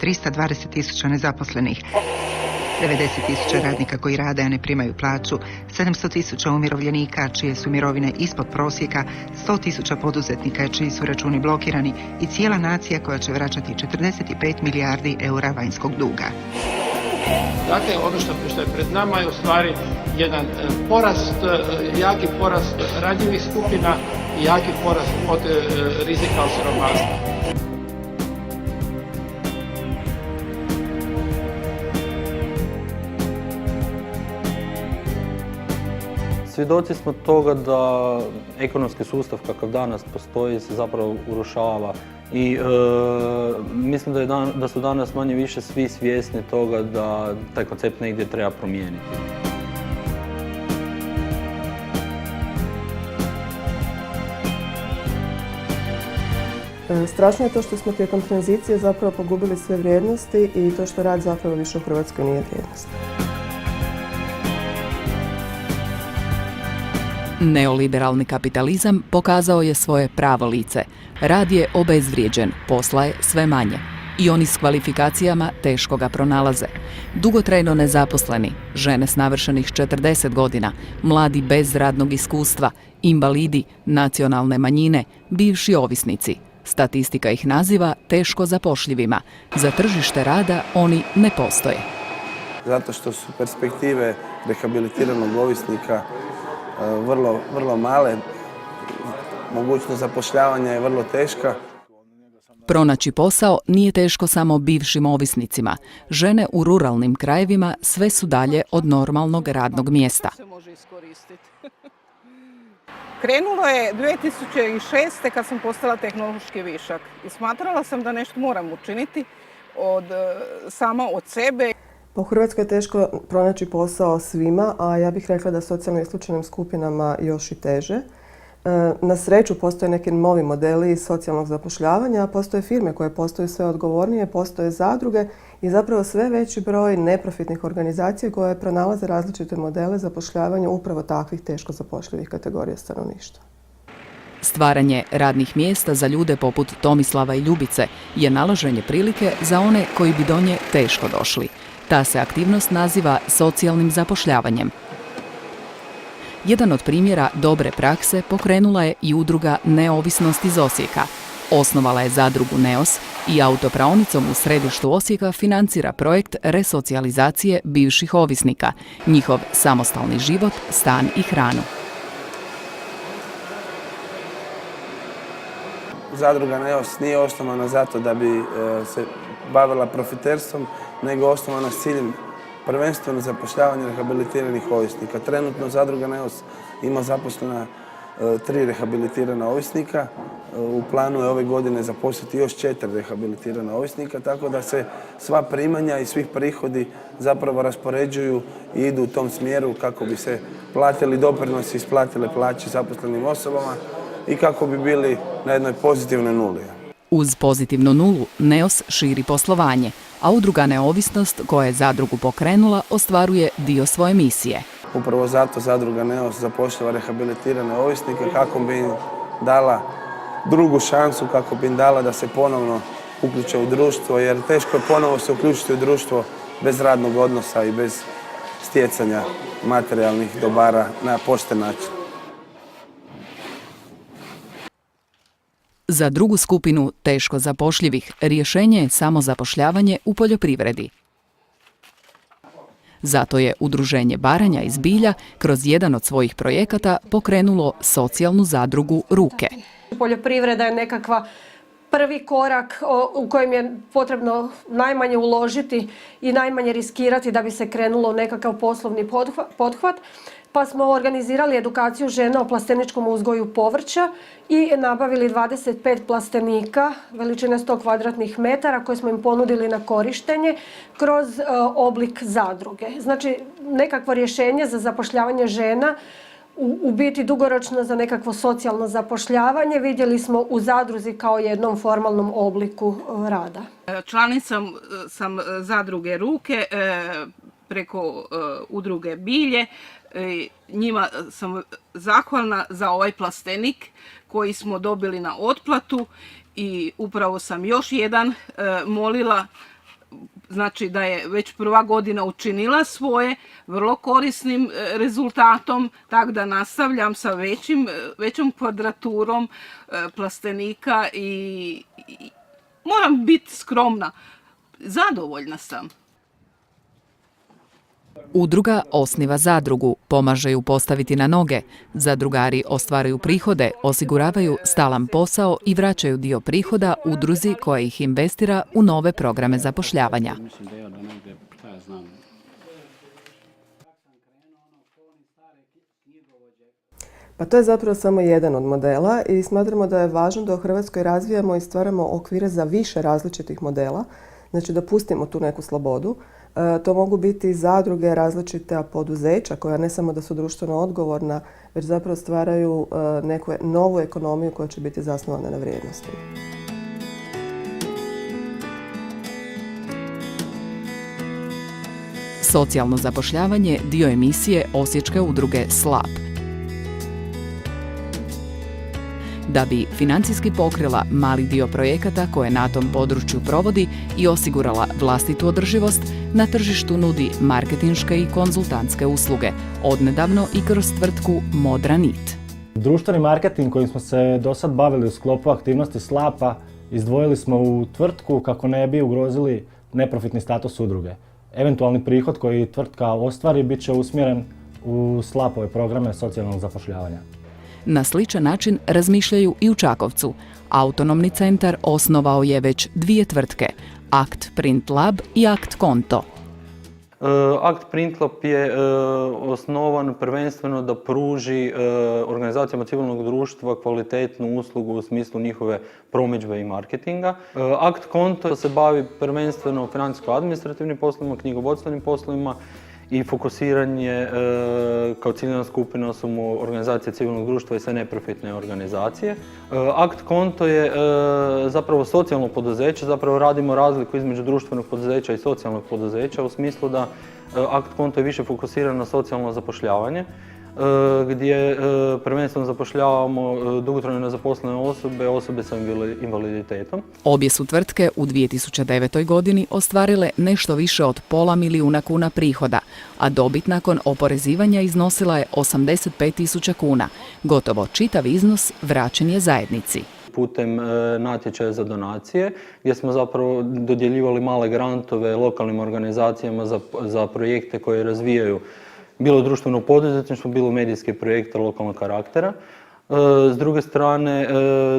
320.000 nezaposlenih, 90.000 radnika koji rade, a ne primaju plaću, 700.000 umirovljenika čije su mirovine ispod prosjeka, 100.000 poduzetnika čiji su računi blokirani i cijela nacija koja će vraćati 45 milijardi eura vanjskog duga. Dakle, ono što je pred nama je u stvari jedan porast, jaki porast ranjivih skupina i jaki porast od rizika od siromaštva. Svjedoci smo toga da ekonomski sustav kakav danas postoji se zapravo urušava i mislim da su danas manje više svi svjesni toga da taj koncept negdje treba promijeniti. Strašno je to što smo tijekom tranzicije zapravo pogubili sve vrijednosti i to što rad zapravo više u Hrvatskoj nije vrijednost. Neoliberalni kapitalizam pokazao je svoje pravo lice. Rad je obezvrijeđen, posla je sve manje. I oni s kvalifikacijama teško ga pronalaze. Dugotrajno nezaposleni, žene s navršenih 40 godina, mladi bez radnog iskustva, invalidi, nacionalne manjine, bivši ovisnici. Statistika ih naziva teško zapošljivima. Za tržište rada oni ne postoje. Zato što su perspektive rehabilitiranog ovisnika vrlo male, mogućnost zapošljavanja je vrlo teška. Pronaći posao nije teško samo bivšim ovisnicima. Žene u ruralnim krajevima sve su dalje od normalnog radnog mjesta. Krenulo je 2006. kad sam postala tehnološki višak i smatrala sam da nešto moram učiniti sama od sebe. U Hrvatskoj je teško pronaći posao svima, a ja bih rekla da socijalno isključenim skupinama još i teže. Na sreću postoje neki novi modeli socijalnog zapošljavanja, postoje firme koje postaju sve odgovornije, postoje zadruge i zapravo sve veći broj neprofitnih organizacija koje pronalaze različite modele zapošljavanja upravo takvih teško zapošljivih kategorija stanovništva. Stvaranje radnih mjesta za ljude poput Tomislava i Ljubice je nalaženje prilike za one koji bi do nje teško došli. Ta se aktivnost naziva socijalnim zapošljavanjem. Jedan od primjera dobre prakse pokrenula je i udruga Neovisnost iz Osijeka. Osnovala je zadrugu NEOS i autopraonicom u središtu Osijeka financira projekt resocijalizacije bivših ovisnika, njihov samostalni život, stan i hranu. Zadruga NEOS nije osnovana zato da bi se bavila profiterstvom, nego osnovana s ciljem prvenstveno zapošljavanja rehabilitiranih ovisnika. Trenutno zadruga NEOS ima zaposlena 3 rehabilitirana ovisnika. U planu je ove godine zaposliti još 4 rehabilitirana ovisnika, tako da se sva primanja i svih prihodi zapravo raspoređuju i idu u tom smjeru kako bi se platili doprinosi, isplatile plaće zaposlenim osobama i kako bi bili na jednoj pozitivnoj nuli. Uz pozitivnu nulu NEOS širi poslovanje, a udruga Neovisnost koja je zadrugu pokrenula ostvaruje dio svoje misije. Upravo zato zadruga NEOS zapošljava rehabilitirane ovisnike kako bi im dala drugu šansu, kako bi im dala da se ponovno uključe u društvo, jer teško je ponovo se uključiti u društvo bez radnog odnosa i bez stjecanja materijalnih dobara na pošten način. Za drugu skupinu teško zapošljivih rješenje je samozapošljavanje u poljoprivredi. Zato je Udruženje Baranja iz Bilja kroz jedan od svojih projekata pokrenulo socijalnu zadrugu Ruke. Poljoprivreda je nekakva prvi korak u kojem je potrebno najmanje uložiti i najmanje riskirati da bi se krenulo u nekakav poslovni pothvat. Pa smo organizirali edukaciju žena o plasteničkom uzgoju povrća i nabavili 25 plastenika veličine 100 kvadratnih metara koje smo im ponudili na korištenje kroz oblik zadruge. Znači, nekakvo rješenje za zapošljavanje žena u biti dugoročno za nekakvo socijalno zapošljavanje vidjeli smo u zadruzi kao jednom formalnom obliku rada. Članica sam zadruge Ruke preko udruge Bilje. Njima sam zahvalna za ovaj plastenik koji smo dobili na otplatu i upravo sam još jedan molila znači da je već prva godina učinila svoje vrlo korisnim rezultatom, tako da nastavljam sa većom kvadraturom plastenika i moram biti skromna. Zadovoljna sam. Udruga osniva zadrugu, pomaže ju postaviti na noge. Zadrugari ostvaruju prihode, osiguravaju stalan posao i vraćaju dio prihoda udruzi koja ih investira u nove programe zapošljavanja. Pa to je zapravo samo jedan od modela i smatramo da je važno da u Hrvatskoj razvijamo i stvaramo okvire za više različitih modela, znači da pustimo tu neku slobodu. To mogu biti zadruge, različita poduzeća koja ne samo da su društveno odgovorna, već zapravo stvaraju neku novu ekonomiju koja će biti zasnovana na vrijednostima. Socijalno zapošljavanje dio emisije osječke udruge SLAP. Da bi financijski pokrila mali dio projekata koje na tom području provodi i osigurala vlastitu održivost, na tržištu nudi marketinške i konzultantske usluge, odnedavno i kroz tvrtku Modra nit. Društveni marketing kojim smo se do sad bavili u sklopu aktivnosti SLAP-a izdvojili smo u tvrtku kako ne bi ugrozili neprofitni status udruge. Eventualni prihod koji tvrtka ostvari bit će usmjeren u SLAP-ove programe socijalnog zapošljavanja. Na sličan način razmišljaju i u Čakovcu. Autonomni centar osnovao je već 2 tvrtke, Akt Print Lab i Akt Konto. Akt Print Lab je osnovan prvenstveno da pruži organizacijama civilnog društva kvalitetnu uslugu u smislu njihove promidžbe i marketinga. Akt Konto se bavi prvenstveno financijsko-administrativnim poslovima, knjigovodstvenim poslovima i fokusiranje kao ciljna skupina su mu organizacije civilnog društva i sve neprofitne organizacije. Akt Konto je zapravo socijalno poduzeće, zapravo radimo razliku između društvenog poduzeća i socijalnog poduzeća u smislu da Akt Konto je više fokusiran na socijalno zapošljavanje, gdje prvenstveno zapošljavamo dugotrajno nezaposlene osobe, osobe sa invaliditetom. Obje su tvrtke u 2009. godini ostvarile nešto više od $500.000 kuna prihoda, a dobit nakon oporezivanja iznosila je 85.000 kuna. Gotovo čitav iznos vraćen je zajednici. Putem natječaja za donacije, gdje smo zapravo dodjeljivali male grantove lokalnim organizacijama za projekte koje razvijaju bilo društveno poduzetništvo, bilo medijske projekte lokalnog karaktera. S druge strane,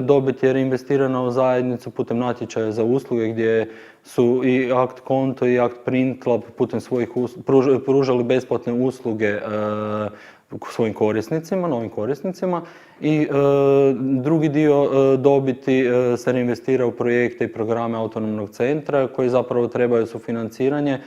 dobit je reinvestirana u zajednicu putem natječaja za usluge gdje su i Akt Konto i Akt Print Lab putem svojih pružali besplatne usluge svojim korisnicima, novim korisnicima i drugi dio dobiti se reinvestira u projekte i programe autonomnog centra koji zapravo trebaju sufinanciranje.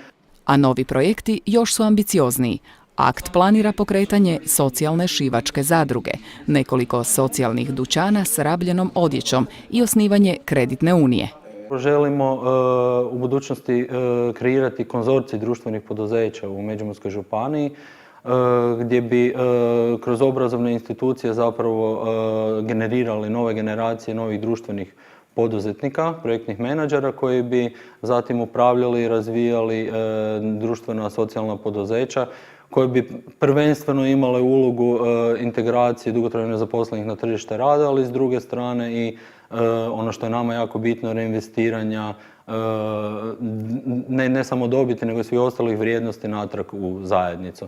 A novi projekti još su ambiciozniji. Akt planira pokretanje socijalne šivačke zadruge, nekoliko socijalnih dućana s rabljenom odjećom i osnivanje kreditne unije. Želimo u budućnosti kreirati konzorcij društvenih poduzeća u Međimurskoj županiji, gdje bi kroz obrazovne institucije zapravo generirali nove generacije novih društvenih poduzetnika, projektnih menadžera koji bi zatim upravljali i razvijali društvena socijalna poduzeća koje bi prvenstveno imale ulogu integracije dugotrajno nezaposlenih na tržište rada, ali s druge strane i ono što je nama jako bitno, reinvestiranja ne samo dobiti, nego i svih ostalih vrijednosti natrag u zajednicu.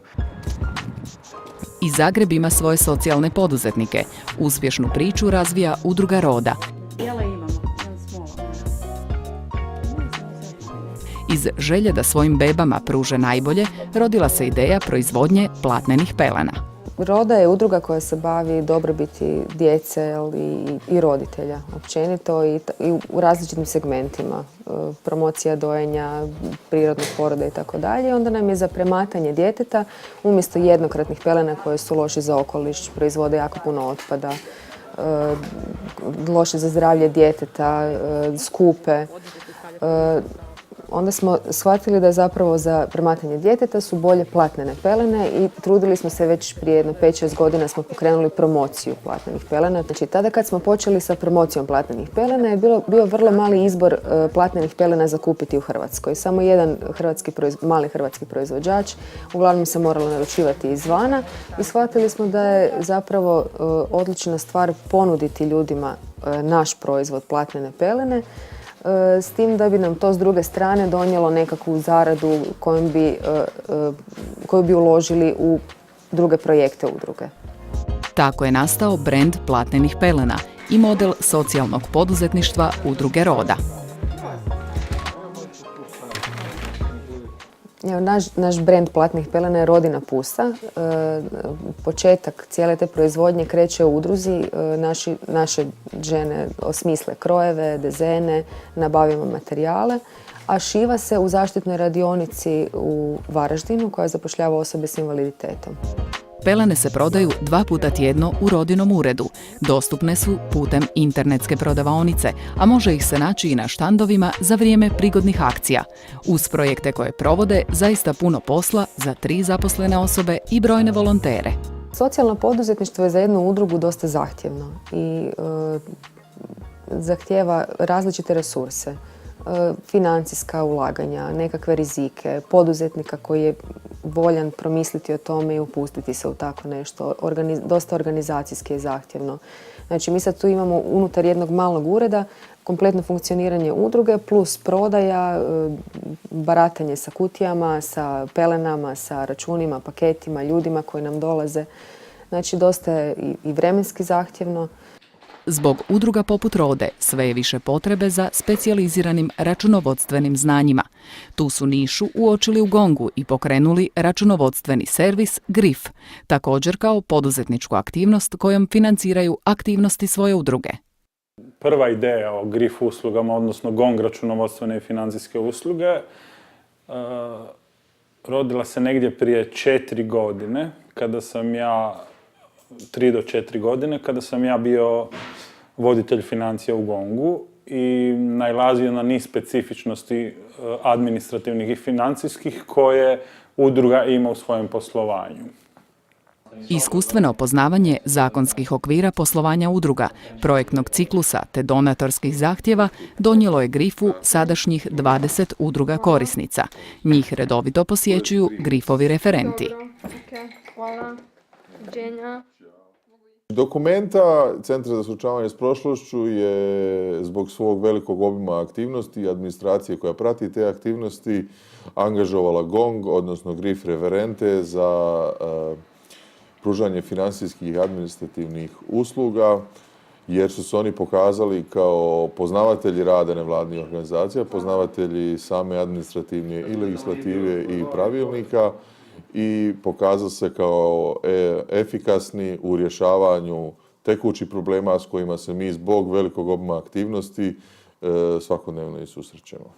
I Zagreb ima svoje socijalne poduzetnike. Uspješnu priču razvija Udruga Roda. Iz želje da svojim bebama pruže najbolje, rodila se ideja proizvodnje platnenih pelena. Roda je udruga koja se bavi dobrobiti djece i roditelja općenito i u različitim segmentima. Promocija dojenja, prirodnog poroda i tako dalje. Onda nam je za prematanje djeteta umjesto jednokratnih pelena koje su loše za okoliš, proizvode jako puno otpada, loše za zdravlje djeteta, skupe. onda smo shvatili da zapravo za promatranje djeteta su bolje platnene pelene i trudili smo se već prije jedno 5-6 godina smo pokrenuli promociju platnenih pelena. Znači tada kad smo počeli sa promocijom platnenih pelena je bio vrlo mali izbor platnenih pelena za kupiti u Hrvatskoj. Samo jedan mali hrvatski proizvođač, uglavnom se moralo naručivati izvana i shvatili smo da je zapravo odlična stvar ponuditi ljudima naš proizvod platnene pelene, s tim da bi nam to s druge strane donijelo nekakvu zaradu koju bi uložili u druge projekte udruge. Tako je nastao brend platnenih pelena i model socijalnog poduzetništva udruge Roda. Naš brend platnih pelena je Rodina pusa. Početak cijele te proizvodnje kreće u udruzi. Naše žene osmisle krojeve, dezene, nabavimo materijale, a šiva se u zaštitnoj radionici u Varaždinu koja zapošljava osobe s invaliditetom. Pelene se prodaju 2 puta tjedno u Rodinom uredu. Dostupne su putem internetske prodavaonice, a može ih se naći i na štandovima za vrijeme prigodnih akcija. Uz projekte koje provode, zaista puno posla za 3 zaposlene osobe i brojne volontere. Socijalno poduzetništvo je za jednu udrugu dosta zahtjevno i zahtijeva različite resurse. Financijska ulaganja, nekakve rizike, poduzetnika koji je voljan promisliti o tome i upustiti se u tako nešto. Dosta organizacijski je zahtjevno. Znači mi sad tu imamo unutar jednog malog ureda kompletno funkcioniranje udruge plus prodaja, baratanje sa kutijama, sa pelenama, sa računima, paketima, ljudima koji nam dolaze. Znači dosta je i vremenski zahtjevno. Zbog udruga poput Rode sve je više potrebe za specijaliziranim računovodstvenim znanjima. Tu su nišu uočili u Gongu i pokrenuli računovodstveni servis GRIF, također kao poduzetničku aktivnost kojom financiraju aktivnosti svoje udruge. Prva ideja o GRIF uslugama, odnosno GONG računovodstvene i financijske usluge, rodila se negdje prije 4 godine, kada sam ja 3 do 4 godine, kada sam ja bio voditelj financija u Gongu i nailazio na niz specifičnosti administrativnih i financijskih koje udruga ima u svojem poslovanju. Iskustveno poznavanje zakonskih okvira poslovanja udruga, projektnog ciklusa te donatorskih zahtjeva donijelo je GRIF-u sadašnjih 20 udruga korisnica. Njih redovito posjećuju GRIF-ovi referenti. Dokumenta Centra za suočavanje s prošlošću je zbog svog velikog obima aktivnosti i administracije koja prati te aktivnosti angažovala GONG, odnosno GRIF referente za pružanje financijskih i administrativnih usluga, jer su se oni pokazali kao poznavatelji rada nevladinih organizacija, poznavatelji same administrativne i legislative i pravilnika i pokazao se kao efikasni u rješavanju tekućih problema s kojima se mi zbog velikog obima aktivnosti svakodnevno i susrećemo.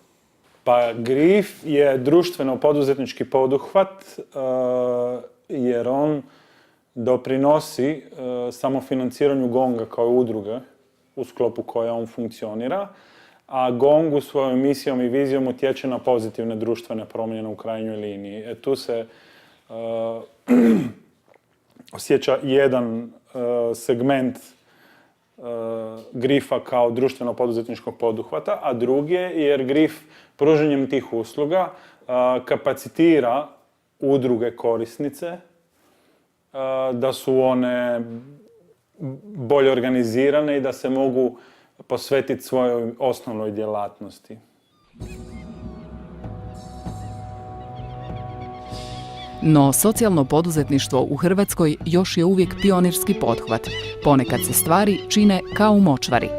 Pa GRIF je društveno poduzetnički poduhvat jer on doprinosi samofinanciranju GONG-a kao udruge u sklopu koje on funkcionira, a GONG u svojom misijom i vizijom utječe na pozitivne društvene promjene u krajnjoj liniji. Tu se osjeća jedan segment GRIF-a kao društveno poduzetničkog poduhvata, a drugi je jer GRIF pružanjem tih usluga kapacitira udruge korisnice da su one bolje organizirane i da se mogu posvetiti svojoj osnovnoj djelatnosti. No, socijalno poduzetništvo u Hrvatskoj još je uvijek pionirski pothvat. Ponekad se stvari čine kao u močvari.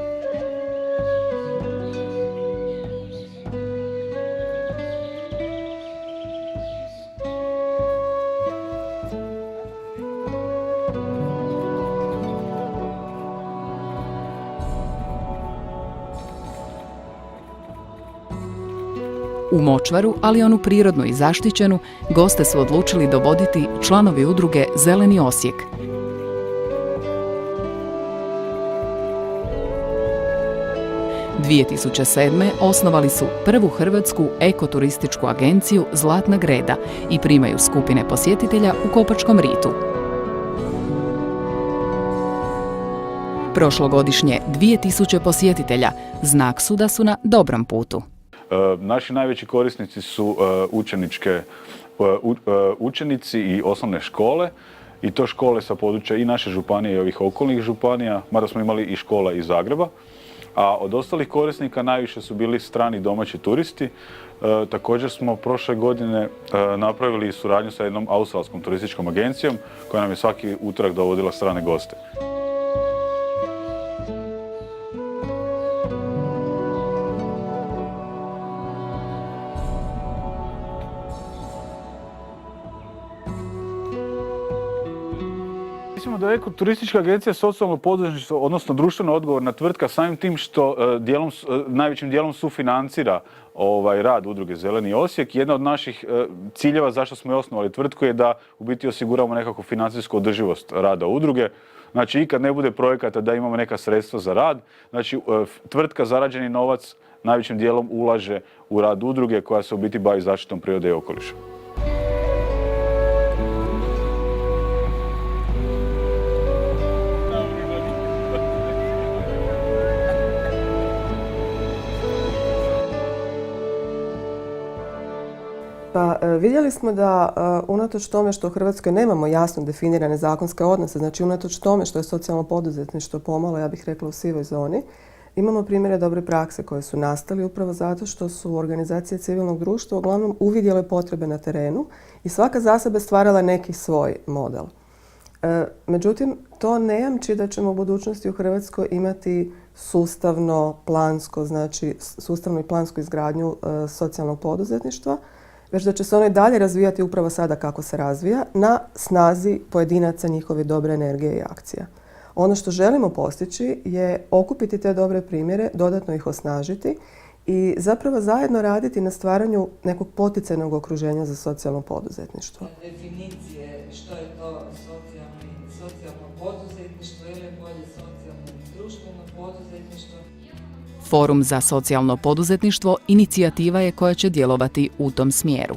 U močvaru, ali onu prirodnu i zaštićenu, goste su odlučili dovoditi članovi udruge Zeleni Osijek. 2007. osnovali su prvu hrvatsku ekoturističku agenciju Zlatna greda i primaju skupine posjetitelja u Kopačkom ritu. Prošlogodišnje 2000 posjetitelja znak su da su na dobrom putu. Naši najveći korisnici su učenici i osnovne škole, i to škole sa područja i naše županije i ovih okolnih županija, mada smo imali i škola iz Zagreba. A od ostalih korisnika najviše su bili strani domaći turisti. Također smo prošle godine napravili suradnju sa jednom australskom turističkom agencijom koja nam je svaki utorak dovodila strane goste. Mislimo da je ekoturistička agencija socijalno poduzetništvo, odnosno društveno odgovorna tvrtka, samim tim što najvećim dijelom sufinancira rad udruge Zeleni Osijek. Jedna od naših ciljeva zašto smo i osnovali tvrtku je da u biti osiguramo nekakvu financijsku održivost rada udruge. Znači, i kad ne bude projekata da imamo neka sredstva za rad, znači tvrtka zarađeni novac najvećim dijelom ulaže u rad udruge koja se u biti bavi zaštitom prirode i okoliša. Pa vidjeli smo da unatoč tome što u Hrvatskoj nemamo jasno definirane zakonske odnose, znači unatoč tome što je socijalno poduzetništvo pomalo, ja bih rekla, u sivoj zoni, imamo primjere dobre prakse koje su nastali upravo zato što su organizacije civilnog društva uglavnom uvidjele potrebe na terenu i svaka za sebe stvarala neki svoj model. Međutim, to ne jamči da ćemo u budućnosti u Hrvatskoj imati sustavnu i plansku izgradnju socijalnog poduzetništva, već da će se ono i dalje razvijati upravo sada kako se razvija, na snazi pojedinaca, njihove dobre energije i akcija. Ono što želimo postići je okupiti te dobre primjere, dodatno ih osnažiti i zapravo zajedno raditi na stvaranju nekog poticajnog okruženja za socijalno poduzetništvo. Definicije što je to socijalno poduzetništvo ili bolje socijalno i društveno poduzetništvo. Forum za socijalno poduzetništvo inicijativa je koja će djelovati u tom smjeru.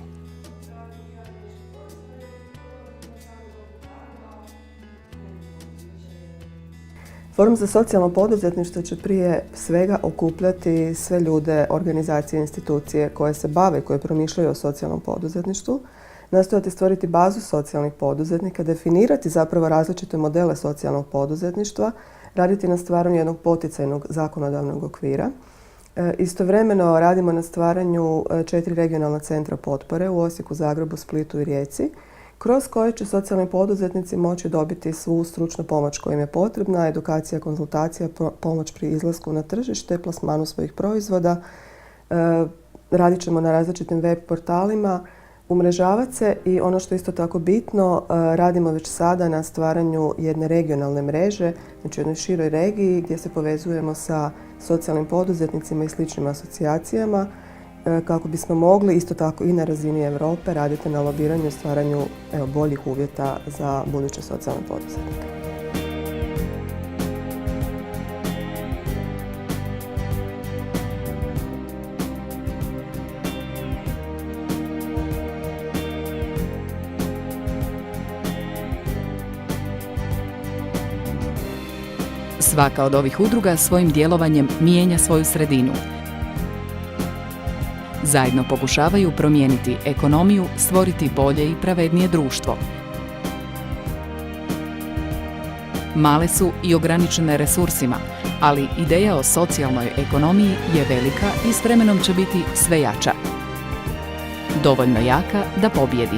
Forum za socijalno poduzetništvo će prije svega okupljati sve ljude, organizacije, institucije koje se bave, koje promišljaju o socijalnom poduzetništvu, nastojati stvoriti bazu socijalnih poduzetnika, definirati zapravo različite modele socijalnog poduzetništva, raditi na stvaranju jednog poticajnog zakonodavnog okvira. Istovremeno radimo na stvaranju 4 regionalna centra potpore u Osijeku, Zagrebu, Splitu i Rijeci, kroz koje će socijalni poduzetnici moći dobiti svu stručnu pomoć koja im je potrebna, edukacija, konzultacija, pomoć pri izlasku na tržište, plasmanu svojih proizvoda. Radit ćemo na različitim web portalima, umrežavati se i ono što je isto tako bitno, radimo već sada na stvaranju jedne regionalne mreže, znači jednoj široj regiji gdje se povezujemo sa socijalnim poduzetnicima i sličnim asocijacijama kako bismo mogli isto tako i na razini Europe raditi na lobiranju i stvaranju boljih uvjeta za buduće socijalne poduzetnike. Svaka od ovih udruga svojim djelovanjem mijenja svoju sredinu. Zajedno pokušavaju promijeniti ekonomiju, stvoriti bolje i pravednije društvo. Male su i ograničene resursima, ali ideja o socijalnoj ekonomiji je velika i s vremenom će biti sve jača. Dovoljno jaka da pobjedi.